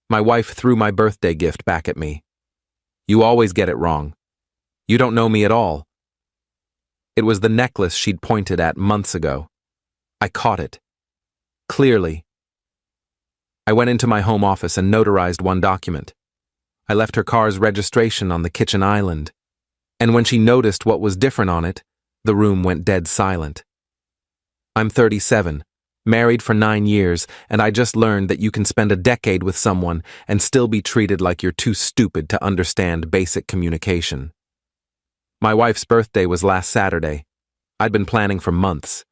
My wife threw my birthday gift back at me. You always get it wrong. You don't know me at all. It was the necklace she'd pointed at months ago. I caught it. Clearly. I went into my home office and notarized one document. I left her car's registration on the kitchen island. And when she noticed what was different on it, the room went dead silent. I'm 37, married for 9 years, and I just learned that you can spend a decade with someone and still be treated like you're too stupid to understand basic communication. My wife's birthday was last Saturday. I'd been planning for months.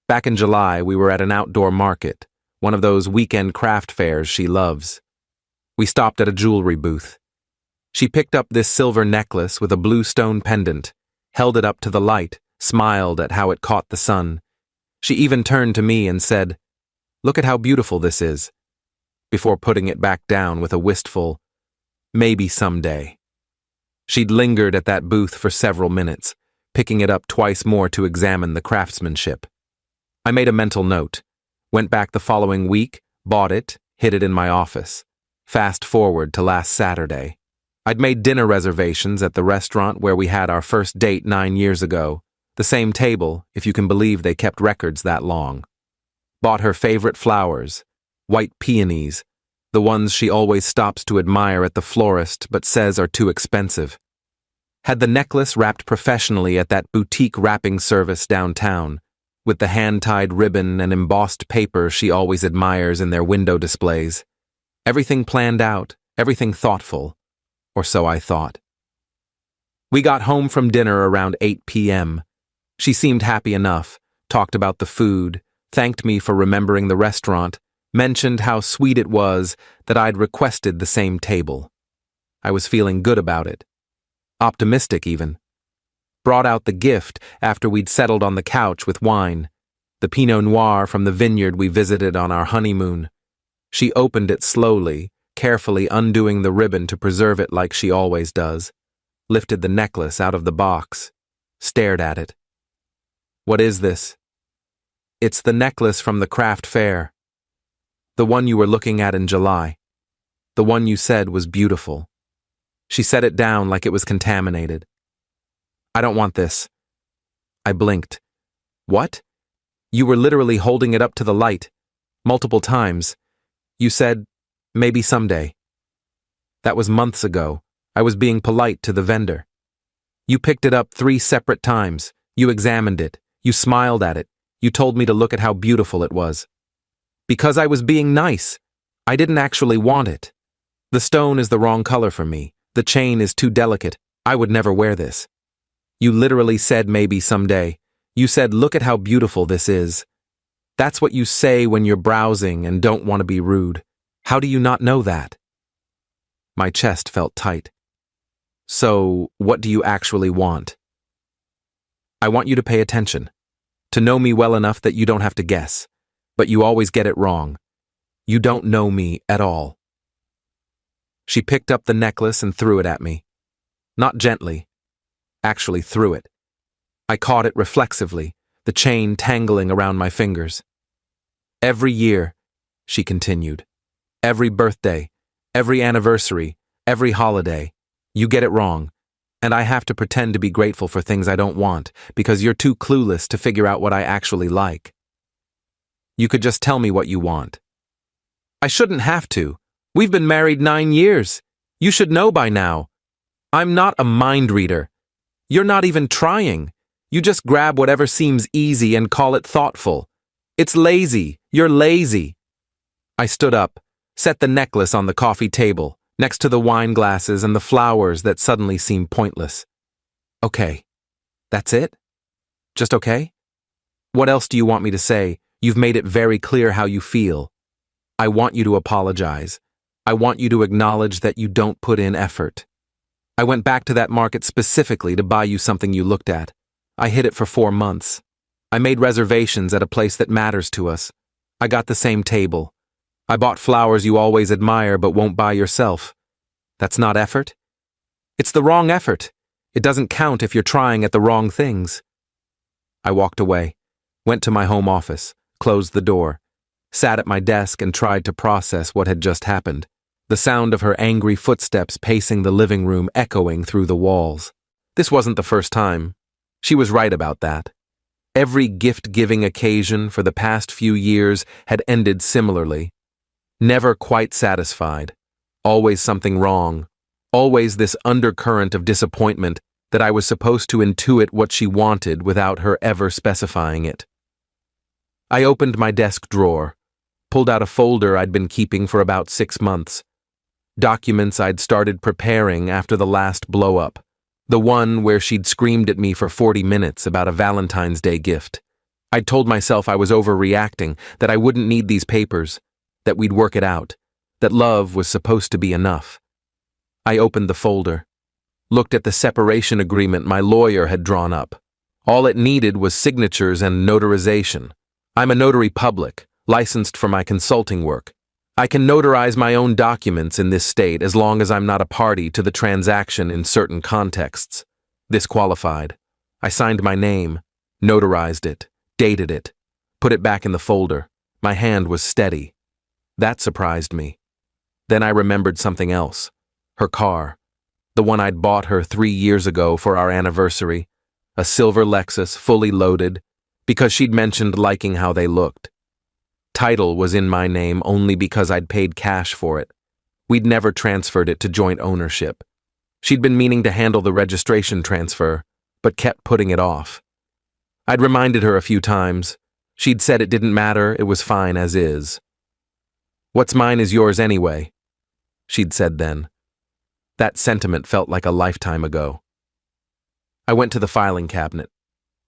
Back in July, we were at an outdoor market, one of those weekend craft fairs she loves. We stopped at a jewelry booth. She picked up this silver necklace with a blue stone pendant, held it up to the light, smiled at how it caught the sun. She even turned to me and said, "Look at how beautiful this is," before putting it back down with a wistful, "Maybe someday." She'd lingered at that booth for several minutes, picking it up twice more to examine the craftsmanship. I made a mental note, went back the following week, bought it, hid it in my office. Fast forward to last Saturday. I'd made dinner reservations at the restaurant where we had our first date 9 years ago. The same table, if you can believe they kept records that long. Bought her favorite flowers, white peonies, the ones she always stops to admire at the florist but says are too expensive. Had the necklace wrapped professionally at that boutique wrapping service downtown, with the hand-tied ribbon and embossed paper she always admires in their window displays. Everything planned out, everything thoughtful, or so I thought. We got home from dinner around 8 p.m. She seemed happy enough, talked about the food, thanked me for remembering the restaurant, mentioned how sweet it was that I'd requested the same table. I was feeling good about it. Optimistic even. Brought out the gift after we'd settled on the couch with wine, the Pinot Noir from the vineyard we visited on our honeymoon. She opened it slowly, carefully undoing the ribbon to preserve it like she always does, lifted the necklace out of the box, stared at it. "What is this?" "It's the necklace from the craft fair. The one you were looking at in July. The one you said was beautiful." She set it down like it was contaminated. "I don't want this." I blinked. "What?" "You were literally holding it up to the light, multiple times. You said, 'Maybe someday.' That was months ago. I was being polite to the vendor. You picked it up 3 separate times. You examined it. You smiled at it. You told me to look at how beautiful it was. Because I was being nice. I didn't actually want it. The stone is the wrong color for me. The chain is too delicate. I would never wear this. You literally said maybe someday. You said, 'Look at how beautiful this is.' That's what you say when you're browsing and don't want to be rude. How do you not know that?" My chest felt tight. "So, what do you actually want?" "I want you to pay attention. To know me well enough that you don't have to guess. But you always get it wrong. You don't know me at all." She picked up the necklace and threw it at me. Not gently. Actually threw it. I caught it reflexively, the chain tangling around my fingers. "Every year," she continued, "every birthday, every anniversary, every holiday, you get it wrong. And I have to pretend to be grateful for things I don't want because you're too clueless to figure out what I actually like. You could just tell me what you want." "I shouldn't have to. We've been married 9 years. You should know by now. I'm not a mind reader. You're not even trying. You just grab whatever seems easy and call it thoughtful. It's lazy. You're lazy." I stood up, set the necklace on the coffee table, next to the wine glasses and the flowers that suddenly seemed pointless. "Okay. That's it? Just okay? What else do you want me to say? You've made it very clear how you feel. I want you to apologize. I want you to acknowledge that you don't put in effort. I went back to that market specifically to buy you something you looked at. I hid it for 4 months. I made reservations at a place that matters to us. I got the same table. I bought flowers you always admire but won't buy yourself. That's not effort? It's the wrong effort. It doesn't count if you're trying at the wrong things." I walked away, went to my home office, closed the door, sat at my desk and tried to process what had just happened. the sound of her angry footsteps pacing the living room echoing through the walls. This wasn't the first time. She was right about that. Every gift-giving occasion for the past few years had ended similarly. Never quite satisfied. Always something wrong. Always this undercurrent of disappointment that I was supposed to intuit what she wanted without her ever specifying it. I opened my desk drawer, pulled out a folder I'd been keeping for about 6 months. Documents I'd started preparing after the last blow-up. The one where she'd screamed at me for 40 minutes about a Valentine's Day gift. I'd told myself I was overreacting, that I wouldn't need these papers, that we'd work it out, that love was supposed to be enough. I opened the folder, looked at the separation agreement my lawyer had drawn up. All it needed was signatures and notarization. I'm a notary public, licensed for my consulting work. I can notarize my own documents in this state as long as I'm not a party to the transaction in certain contexts. This qualified. I signed my name, notarized it, dated it, put it back in the folder. My hand was steady. That surprised me. Then I remembered something else. Her car. The one I'd bought her 3 years ago for our anniversary. A silver Lexus, fully loaded, because she'd mentioned liking how they looked. Title was in my name only because I'd paid cash for it. We'd never transferred it to joint ownership. She'd been meaning to handle the registration transfer, but kept putting it off. I'd reminded her a few times. She'd said it didn't matter, it was fine as is. What's mine is yours anyway, she'd said then. That sentiment felt like a lifetime ago. I went to the filing cabinet,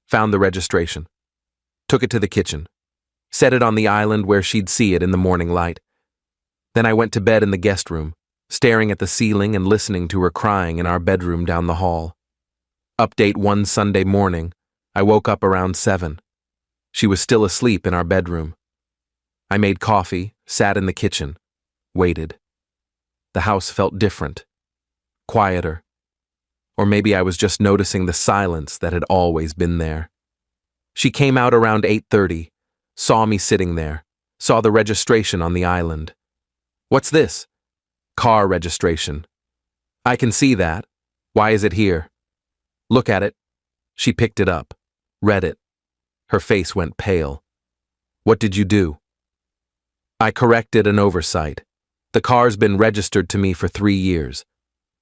found the registration, took it to the kitchen, set it on the island where she'd see it in the morning light. Then I went to bed in the guest room, staring at the ceiling and listening to her crying in our bedroom down the hall. Update one Sunday morning, I woke up around 7. She was still asleep in our bedroom. I made coffee, sat in the kitchen, waited. The house felt different, quieter. Or maybe I was just noticing the silence that had always been there. She came out around 8:30, saw me sitting there, saw the registration on the island. What's this? Car registration. I can see that. Why is it here? Look at it. She picked it up, read it. Her face went pale. What did you do? I corrected an oversight. The car's been registered to me for 3 years.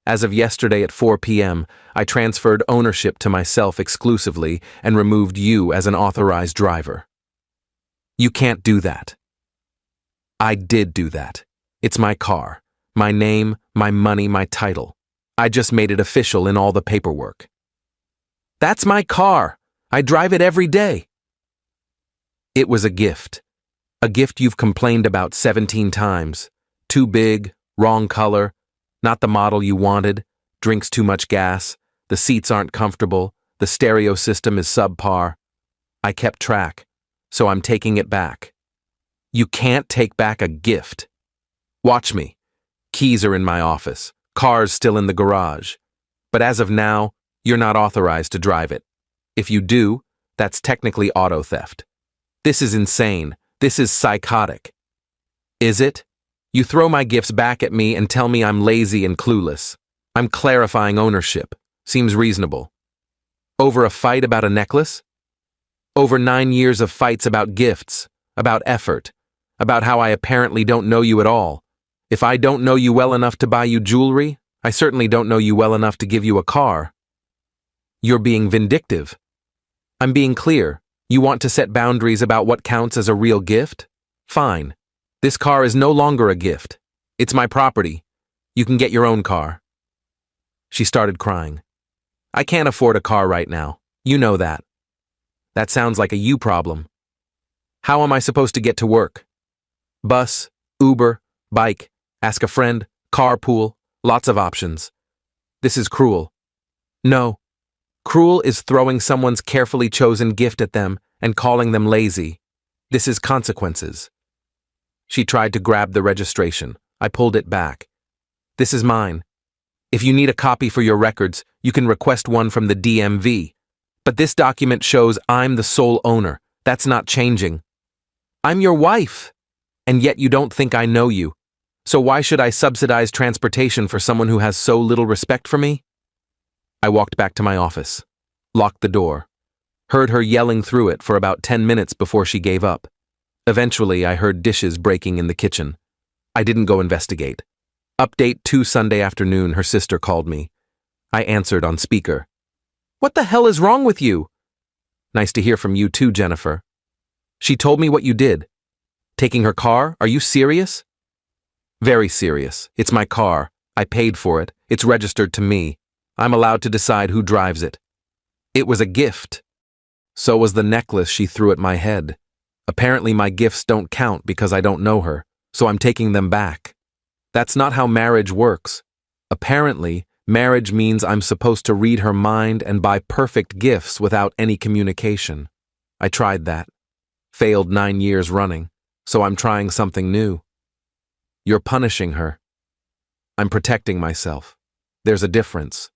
As of yesterday at 4 p.m., I transferred ownership to myself exclusively and removed you as an authorized driver. You can't do that. I did do that. It's my car, my name, my money, my title. I just made it official in all the paperwork. That's my car. I drive it every day. It was a gift. A gift you've complained about 17 times. Too big, wrong color, not the model you wanted, drinks too much gas, the seats aren't comfortable, the stereo system is subpar. I kept track, so I'm taking it back. You can't take back a gift. Watch me. Keys are in my office, car's still in the garage. But as of now, you're not authorized to drive it. If you do, that's technically auto theft. This is insane. This is psychotic. Is it? You throw my gifts back at me and tell me I'm lazy and clueless. I'm clarifying ownership. Seems reasonable. Over a fight about a necklace? Over 9 years of fights about gifts, about effort, about how I apparently don't know you at all. If I don't know you well enough to buy you jewelry, I certainly don't know you well enough to give you a car. You're being vindictive. I'm being clear. You want to set boundaries about what counts as a real gift? Fine. This car is no longer a gift. It's my property. You can get your own car. She started crying. I can't afford a car right now. You know that. That sounds like a you problem. How am I supposed to get to work? Bus, Uber, bike, ask a friend, carpool, lots of options. This is cruel. No. Cruel is throwing someone's carefully chosen gift at them and calling them lazy. This is consequences. She tried to grab the registration. I pulled it back. This is mine. If you need a copy for your records, you can request one from the DMV. But this document shows I'm the sole owner. That's not changing. I'm your wife. And yet you don't think I know you. So why should I subsidize transportation for someone who has so little respect for me? I walked back to my office, locked the door, heard her yelling through it for about 10 minutes before she gave up. Eventually, I heard dishes breaking in the kitchen. I didn't go investigate. Update 2 Sunday afternoon, her sister called me. I answered on speaker. What the hell is wrong with you? Nice to hear from you too, Jennifer. She told me what you did. Taking her car? Are you serious? Very serious. It's my car. I paid for it. It's registered to me. I'm allowed to decide who drives it. It was a gift. So was the necklace she threw at my head. Apparently my gifts don't count because I don't know her, so I'm taking them back. That's not how marriage works. Apparently, marriage means I'm supposed to read her mind and buy perfect gifts without any communication. I tried that. Failed 9 years running, so I'm trying something new. You're punishing her. I'm protecting myself. There's a difference.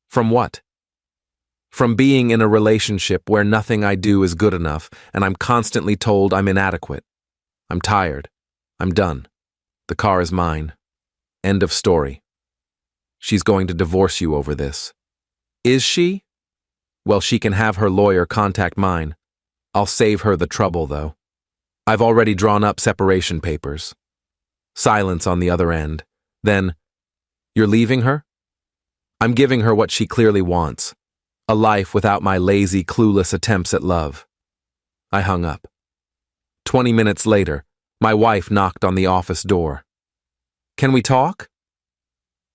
From what? From being in a relationship where nothing I do is good enough and I'm constantly told I'm inadequate. I'm tired. I'm done. The car is mine. End of story. She's going to divorce you over this. Is she? Well, she can have her lawyer contact mine. I'll save her the trouble, though. I've already drawn up separation papers. Silence on the other end. Then, you're leaving her? I'm giving her what she clearly wants. A life without my lazy, clueless attempts at love. I hung up. 20 minutes later, my wife knocked on the office door. Can we talk?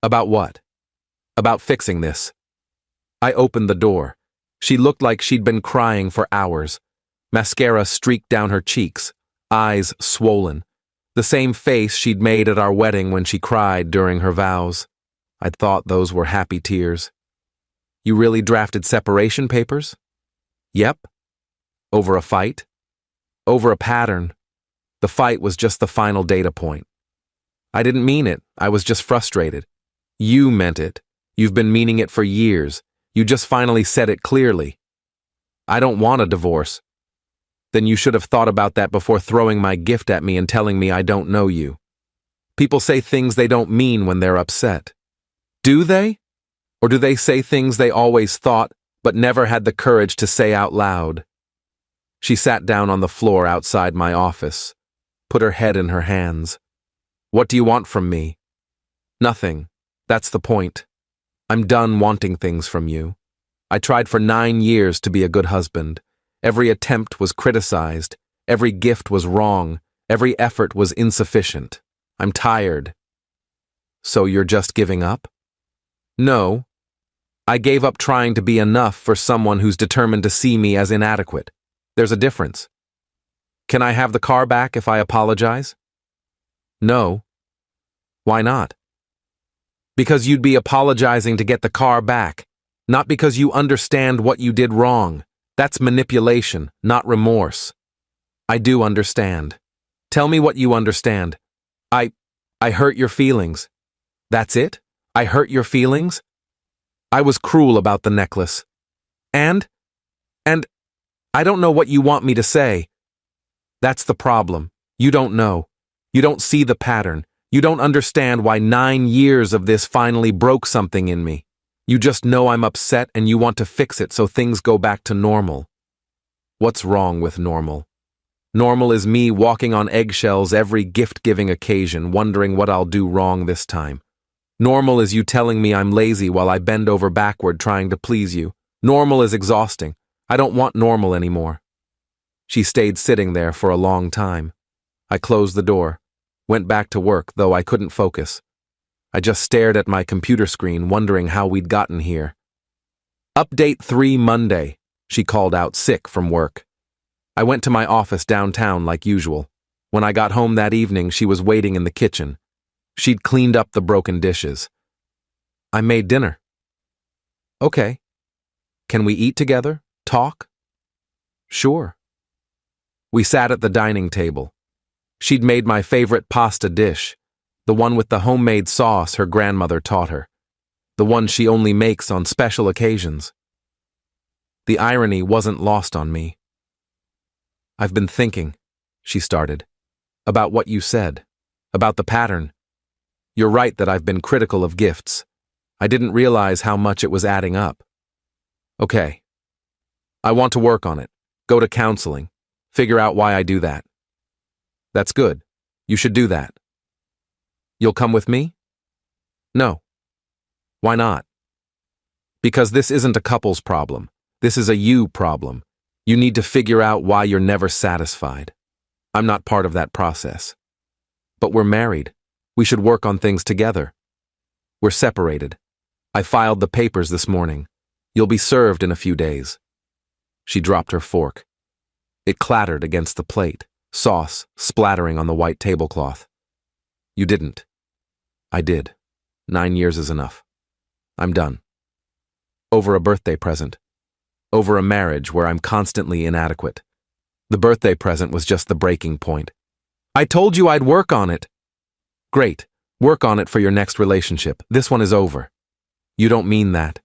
About what? About fixing this. I opened the door. She looked like she'd been crying for hours. Mascara streaked down her cheeks, eyes swollen. The same face she'd made at our wedding when she cried during her vows. I'd thought those were happy tears. You really drafted separation papers? Yep. Over a fight? Over a pattern. The fight was just the final data point. I didn't mean it. I was just frustrated. You meant it. You've been meaning it for years. You just finally said it clearly. I don't want a divorce. Then you should have thought about that before throwing my gift at me and telling me I don't know you. People say things they don't mean when they're upset. Do they? Or do they say things they always thought but never had the courage to say out loud? She sat down on the floor outside my office, put her head in her hands. What do you want from me? Nothing. That's the point. I'm done wanting things from you. I tried for 9 years to be a good husband. Every attempt was criticized. Every gift was wrong. Every effort was insufficient. I'm tired. So you're just giving up? No. I gave up trying to be enough for someone who's determined to see me as inadequate. There's a difference. Can I have the car back if I apologize? No. Why not? Because you'd be apologizing to get the car back, not because you understand what you did wrong. That's manipulation, not remorse. I do understand. Tell me what you understand. I hurt your feelings. That's it? I hurt your feelings? I was cruel about the necklace. And I don't know what you want me to say. That's the problem. You don't know. You don't see the pattern. You don't understand why 9 years of this finally broke something in me. You just know I'm upset and you want to fix it so things go back to normal. What's wrong with normal? Normal is me walking on eggshells every gift-giving occasion, wondering what I'll do wrong this time. Normal is you telling me I'm lazy while I bend over backward trying to please you. Normal is exhausting. I don't want normal anymore. She stayed sitting there for a long time. I closed the door, went back to work, though I couldn't focus. I just stared at my computer screen, wondering how we'd gotten here. Update 3 Monday, she called out sick from work. I went to my office downtown like usual. When I got home that evening, she was waiting in the kitchen. She'd cleaned up the broken dishes. I made dinner. Okay. Can we eat together? Talk? Sure. We sat at the dining table. She'd made my favorite pasta dish, the one with the homemade sauce her grandmother taught her, the one she only makes on special occasions. The irony wasn't lost on me. I've been thinking, she started, about what you said. About the pattern. You're right that I've been critical of gifts. I didn't realize how much it was adding up. Okay. I want to work on it. Go to counseling. Figure out why I do that. That's good. You should do that. You'll come with me? No. Why not? Because this isn't a couple's problem. This is a you problem. You need to figure out why you're never satisfied. I'm not part of that process. But we're married. We should work on things together. We're separated. I filed the papers this morning. You'll be served in a few days. She dropped her fork. It clattered against the plate, sauce splattering on the white tablecloth. You didn't. I did. 9 years is enough. I'm done. Over a birthday present. Over a marriage where I'm constantly inadequate. The birthday present was just the breaking point. I told you I'd work on it. Great. Work on it for your next relationship. This one is over. You don't mean that.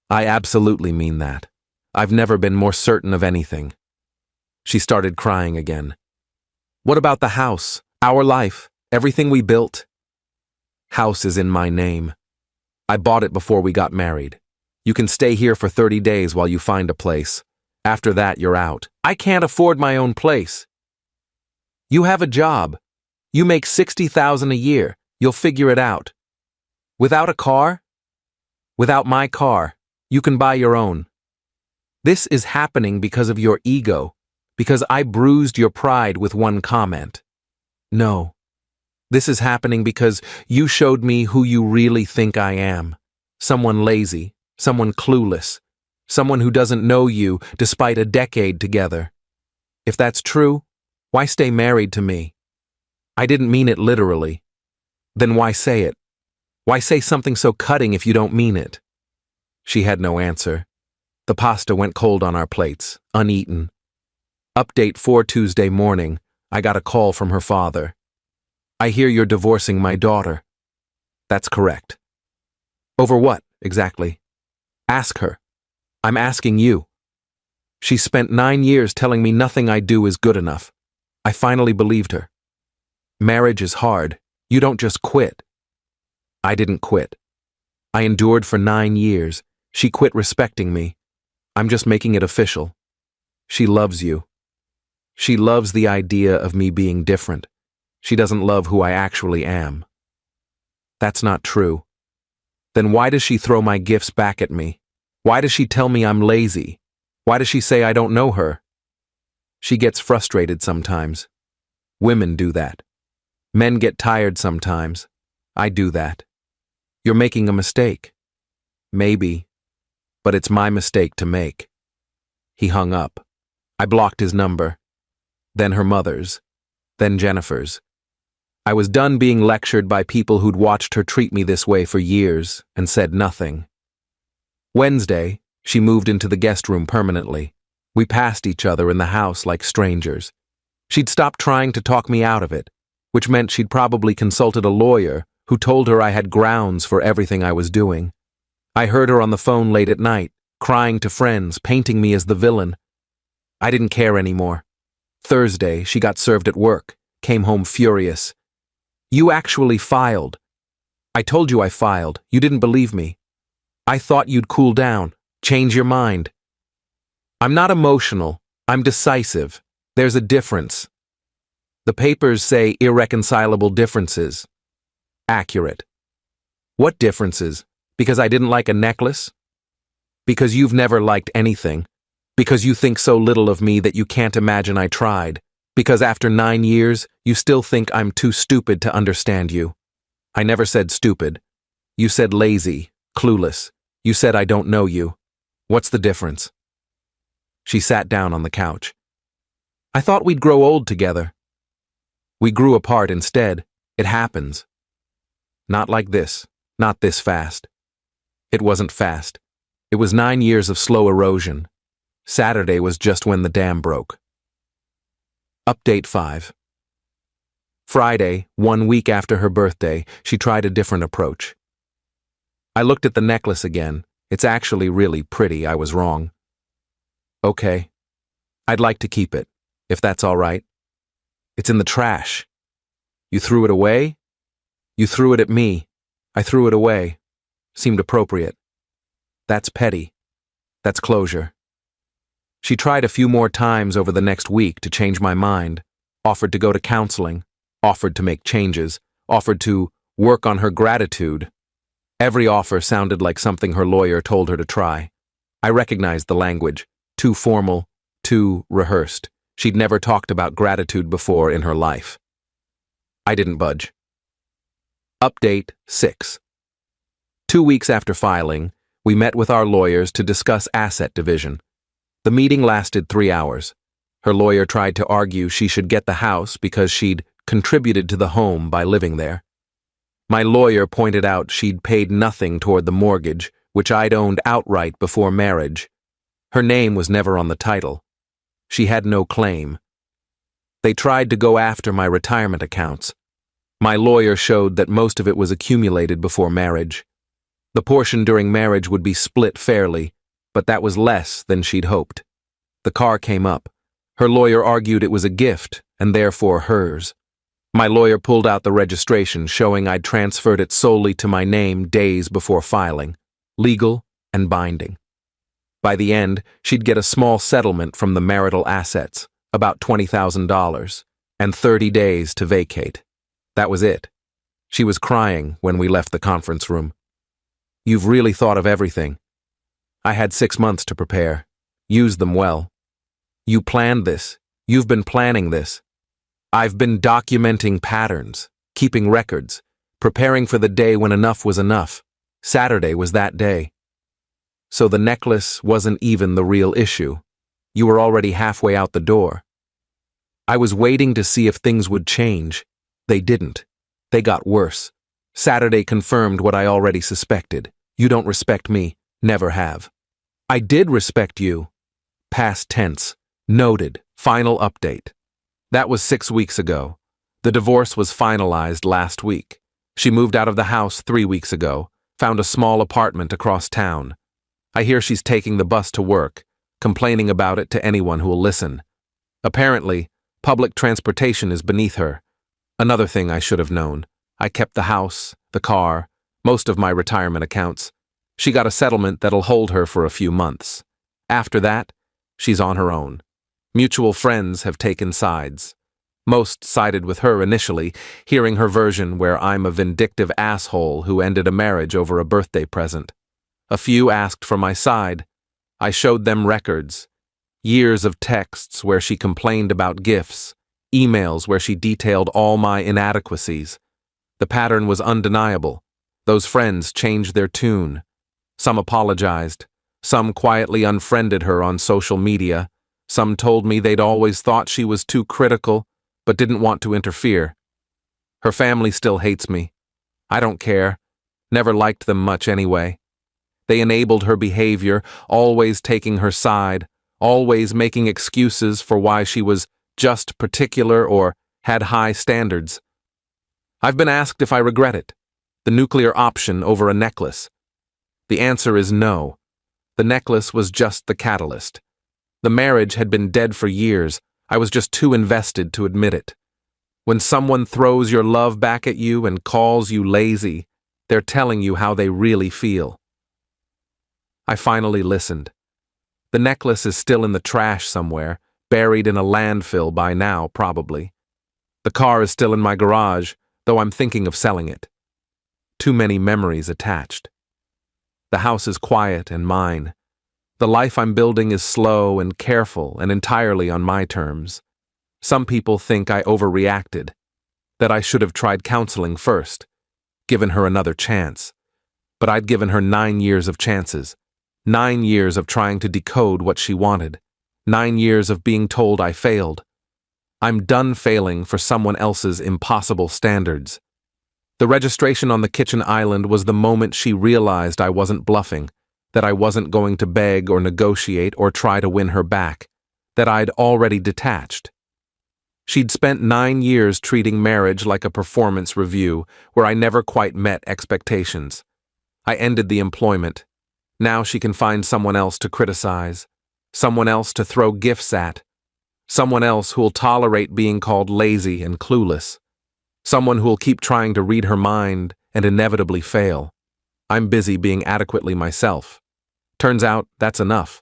I absolutely mean that. I've never been more certain of anything. She started crying again. What about the house, our life, everything we built? House is in my name. I bought it before we got married. You can stay here for 30 days while you find a place. After that, you're out. I can't afford my own place. You have a job. You make $60,000 a year. You'll figure it out. Without a car? Without my car, you can buy your own. This is happening because of your ego, because I bruised your pride with one comment. No. This is happening because you showed me who you really think I am. Someone lazy, someone clueless, someone who doesn't know you despite a decade together. If that's true, why stay married to me? I didn't mean it literally. Then why say it? Why say something so cutting if you don't mean it? She had no answer. The pasta went cold on our plates, uneaten. Update 4 Tuesday morning, I got a call from her father. I hear you're divorcing my daughter. That's correct. Over what, exactly? Ask her. I'm asking you. She spent 9 years telling me nothing I do is good enough. I finally believed her. Marriage is hard. You don't just quit. I didn't quit. I endured for 9 years. She quit respecting me. I'm just making it official. She loves you. She loves the idea of me being different. She doesn't love who I actually am. That's not true. Then why does she throw my gifts back at me? Why does she tell me I'm lazy? Why does she say I don't know her? She gets frustrated sometimes. Women do that. Men get tired sometimes. I do that. You're making a mistake. Maybe. But it's my mistake to make. He hung up. I blocked his number. Then her mother's. Then Jennifer's. I was done being lectured by people who'd watched her treat me this way for years and said nothing. Wednesday, she moved into the guest room permanently. We passed each other in the house like strangers. She'd stopped trying to talk me out of it, which meant she'd probably consulted a lawyer who told her I had grounds for everything I was doing. I heard her on the phone late at night, crying to friends, painting me as the villain. I didn't care anymore. Thursday, she got served at work, came home furious. You actually filed. I told you I filed. You didn't believe me. I thought you'd cool down, change your mind. I'm not emotional. I'm decisive. There's a difference. The papers say irreconcilable differences. Accurate. What differences? Because I didn't like a necklace? Because you've never liked anything? Because you think so little of me that you can't imagine I tried? Because after 9 years, you still think I'm too stupid to understand you? I never said stupid. You said lazy, clueless. You said I don't know you. What's the difference? She sat down on the couch. I thought we'd grow old together. We grew apart instead. It happens. Not like this. Not this fast. It wasn't fast. It was 9 years of slow erosion. Saturday was just when the dam broke. Update 5. Friday, 1 week after her birthday, she tried a different approach. I looked at the necklace again. It's actually really pretty. I was wrong. Okay. I'd like to keep it, if that's all right. It's in the trash. You threw it away? You threw it at me. I threw it away. Seemed appropriate. That's petty. That's closure. She tried a few more times over the next week to change my mind, offered to go to counseling, offered to make changes, offered to work on her gratitude. Every offer sounded like something her lawyer told her to try. I recognized the language, too formal, too rehearsed. She'd never talked about gratitude before in her life. I didn't budge. Update 6. 2 weeks after filing, we met with our lawyers to discuss asset division. The meeting lasted 3 hours. Her lawyer tried to argue she should get the house because she'd contributed to the home by living there. My lawyer pointed out she'd paid nothing toward the mortgage, which I'd owned outright before marriage. Her name was never on the title. She had no claim. They tried to go after my retirement accounts. My lawyer showed that most of it was accumulated before marriage. The portion during marriage would be split fairly, but that was less than she'd hoped. The car came up. Her lawyer argued it was a gift, and therefore hers. My lawyer pulled out the registration showing I'd transferred it solely to my name days before filing, legal and binding. By the end, she'd get a small settlement from the marital assets, about $20,000, and 30 days to vacate. That was it. She was crying when we left the conference room. You've really thought of everything. I had 6 months to prepare. Use them well. You planned this. You've been planning this. I've been documenting patterns, keeping records, preparing for the day when enough was enough. Saturday was that day. So the necklace wasn't even the real issue. You were already halfway out the door. I was waiting to see if things would change. They didn't. They got worse. Saturday confirmed what I already suspected. You don't respect me. Never have. I did respect you. Past tense. Noted. Final update. That was 6 weeks ago. The divorce was finalized last week. She moved out of the house 3 weeks ago, found a small apartment across town. I hear she's taking the bus to work, complaining about it to anyone who will listen. Apparently, public transportation is beneath her. Another thing I should have known. I kept the house, the car, most of my retirement accounts. She got a settlement that'll hold her for a few months. After that, she's on her own. Mutual friends have taken sides. Most sided with her initially, hearing her version where I'm a vindictive asshole who ended a marriage over a birthday present. A few asked for my side. I showed them records. Years of texts where she complained about gifts. Emails where she detailed all my inadequacies. The pattern was undeniable. Those friends changed their tune. Some apologized. Some quietly unfriended her on social media. Some told me they'd always thought she was too critical, but didn't want to interfere. Her family still hates me. I don't care. Never liked them much anyway. They enabled her behavior, always taking her side, always making excuses for why she was just particular or had high standards. I've been asked if I regret it, the nuclear option over a necklace. The answer is no. The necklace was just the catalyst. The marriage had been dead for years. I was just too invested to admit it. When someone throws your love back at you and calls you lazy, they're telling you how they really feel. I finally listened. The necklace is still in the trash somewhere, buried in a landfill by now, probably. The car is still in my garage, though I'm thinking of selling it. Too many memories attached. The house is quiet and mine. The life I'm building is slow and careful and entirely on my terms. Some people think I overreacted, that I should have tried counseling first, given her another chance. But I'd given her 9 years of chances, 9 years of trying to decode what she wanted, 9 years of being told I failed. I'm done failing for someone else's impossible standards. The registration on the kitchen island was the moment she realized I wasn't bluffing, that I wasn't going to beg or negotiate or try to win her back, that I'd already detached. She'd spent 9 years treating marriage like a performance review where I never quite met expectations. I ended the employment. Now she can find someone else to criticize, someone else to throw gifts at, someone else who'll tolerate being called lazy and clueless, Someone who'll keep trying to read her mind and inevitably fail. I'm busy being adequately myself. Turns out that's enough.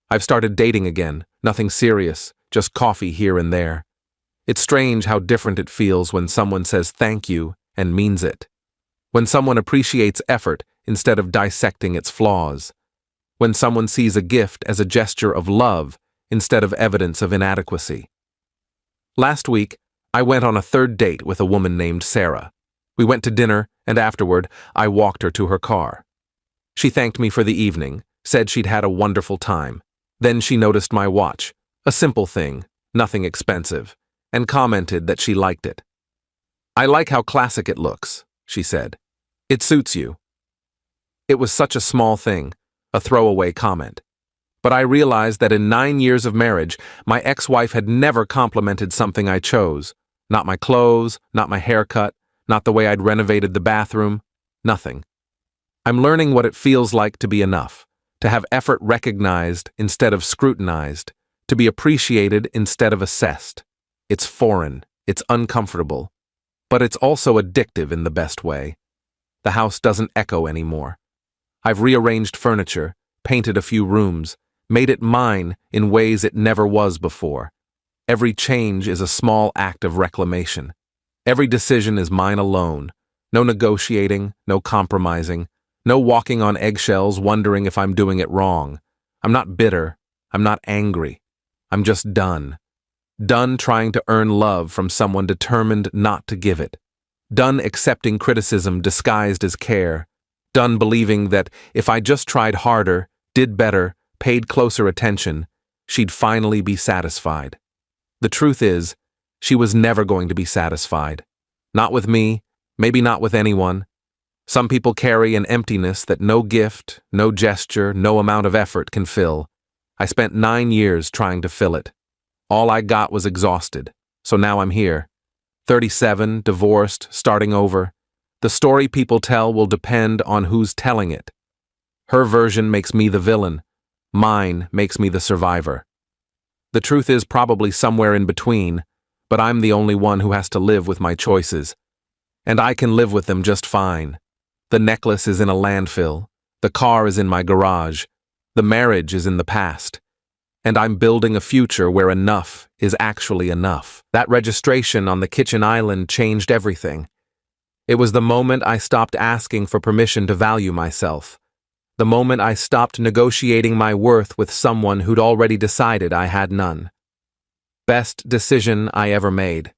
I've started dating again, nothing serious, just coffee here and there. It's strange how different it feels when someone says thank you and means it. When someone appreciates effort instead of dissecting its flaws. When someone sees a gift as a gesture of love instead of evidence of inadequacy. Last week, I went on a third date with a woman named Sarah. We went to dinner, and afterward, I walked her to her car. She thanked me for the evening, said she'd had a wonderful time. Then she noticed my watch, a simple thing, nothing expensive, and commented that she liked it. "I like how classic it looks," she said. "It suits you." It was such a small thing, a throwaway comment. But I realized that in 9 years of marriage, my ex-wife had never complimented something I chose. Not my clothes, not my haircut, not the way I'd renovated the bathroom, nothing. I'm learning what it feels like to be enough, to have effort recognized instead of scrutinized, to be appreciated instead of assessed. It's foreign, it's uncomfortable, but it's also addictive in the best way. The house doesn't echo anymore. I've rearranged furniture, painted a few rooms, made it mine in ways it never was before. Every change is a small act of reclamation. Every decision is mine alone. No negotiating, no compromising, no walking on eggshells wondering if I'm doing it wrong. I'm not bitter. I'm not angry. I'm just done. Done trying to earn love from someone determined not to give it. Done accepting criticism disguised as care. Done believing that if I just tried harder, did better, paid closer attention, she'd finally be satisfied. The truth is, she was never going to be satisfied. Not with me, maybe not with anyone. Some people carry an emptiness that no gift, no gesture, no amount of effort can fill. I spent 9 years trying to fill it. All I got was exhausted, so now I'm here. 37, divorced, starting over. The story people tell will depend on who's telling it. Her version makes me the villain. Mine makes me the survivor. The truth is probably somewhere in between, but I'm the only one who has to live with my choices. And I can live with them just fine. The necklace is in a landfill. The car is in my garage. The marriage is in the past. And I'm building a future where enough is actually enough. That registration on the kitchen island changed everything. It was the moment I stopped asking for permission to value myself. The moment I stopped negotiating my worth with someone who'd already decided I had none. Best decision I ever made.